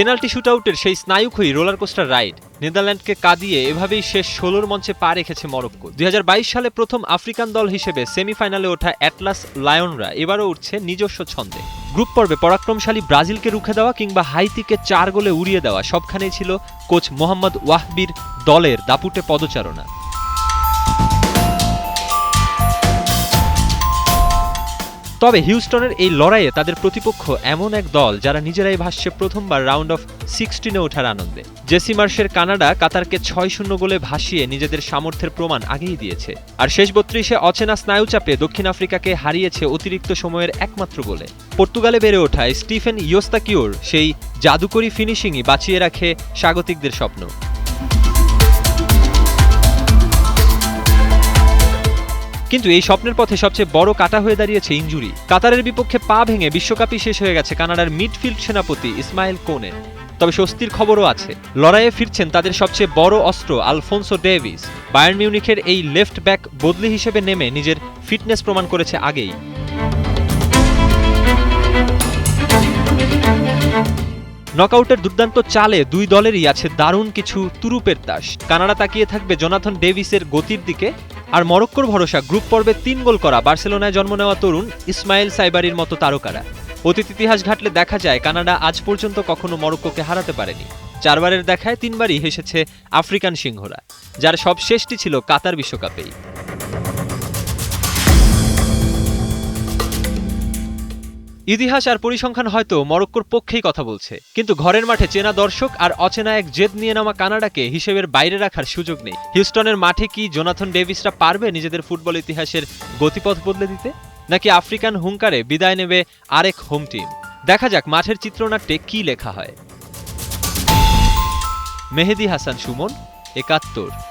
Penalty শুটআউটের সেই স্নায়ুক্ষয়ী roller coaster ride নেদারল্যান্ডকে কাঁদিয়ে এভাবেই শেষ ১৬র মঞ্চে পা রেখেছে মরক্কো। ২০২২ সালে প্রথম আফ্রিকান দল হিসেবে সেমিফাইনালে ওঠা অ্যাটলাস লায়নরা এবারও উঠছে নিজস্ব ছন্দে। গ্রুপ পর্বে পরাক্রমশালী ব্রাজিলকে রুখে দেওয়া কিংবা হাইতিকে ৪ গোলে উড়িয়ে দেওয়া সবখানেই ছিল কোচ মোহাম্মদ ওয়াহবির দলের দাপুটে পদচারণা। তবে হিউস্টনের এই লড়াইয়ে তাদের প্রতিপক্ষ এমন এক দল যারা নিজেরাই ভাসছে প্রথমবার রাউন্ড অফ 16-এ ওঠার আনন্দে। জেসি মার্শের কানাডা কাতারকে ৬-০ গোলে ভাসিয়ে নিজেদের সামর্থ্যের প্রমাণ আগেই দিয়েছে। আর শেষ ৩২-এ অচেনা স্নায়ুচাপে দক্ষিণ আফ্রিকাকে হারিয়েছে অতিরিক্ত সময়ের একমাত্র গোলে। পর্তুগালে বেড়ে ওঠা স্টিফেন ইউস্তাকিওর সেই জাদুকরী ফিনিশিংই বাঁচিয়ে রাখে স্বাগতিকদের স্বপ্ন। কিন্তু এই স্বপ্নের পথে সবচেয়ে বড় কাটা হয়ে দাঁড়িয়েছে ইনজুরি। কাতারের বিপক্ষে পা ভেঙে বিশ্বকাপই শেষ হয়ে গেছে কানাডার মিডফিল্ড সেনাপতি ইসমাইল কোনে। তবে স্বস্তির খবরও আছে, লড়াইয়ে ফিরছেন তাদের সবচেয়ে বড় অস্ত্র আলফোনসো ডেভিস। বায়ার্ন মিউনিখের এই লেফট ব্যাক বদলি হিসেবে নেমে নিজের ফিটনেস প্রমাণ করেছে আগেই। নকআউটের দুর্দান্ত চালে দুই দলেরই আছে দারুণ কিছু তুরুপের তাস। কানাডা তাকিয়ে থাকবে জোনাথন ডেভিসের গতির দিকে, আর মরক্কোর ভরসা গ্রুপ পর্বে ৩ গোল করা বার্সেলোনায় জন্ম নেওয়া তরুণ ইসমাইল সাইবারির মতো তারকারা। অতীত ইতিহাস ঘাটলে দেখা যায় কানাডা আজ পর্যন্ত কখনো মরক্কোকে হারাতে পারেনি। ৪ বারের দেখায় ৩ বারই হেসেছে আফ্রিকান সিংহরা, যার সব শেষটি ছিল কাতার বিশ্বকাপেই। ইতিহাস আর পরিসংখ্যান হয়তো মরক্কোর পক্ষেই কথা বলছে, কিন্তু ঘরের মাঠে চেনা দর্শক আর অচেনা এক জেদ নিয়ে নামা কানাডাকে হিসেবের বাইরে রাখার সুযোগ নেই। হিউস্টনের মাঠে কি জোনাথন ডেভিসরা পারবে নিজেদের ফুটবল ইতিহাসের গতিপথ বদলে দিতে, নাকি আফ্রিকান হুঙ্কারে বিদায় নেবে আরেক হোম টিম? দেখা যাক মাঠের চিত্রনাট্যে কি লেখা হয়। মেহেদী হাসান সুমন, ৭১।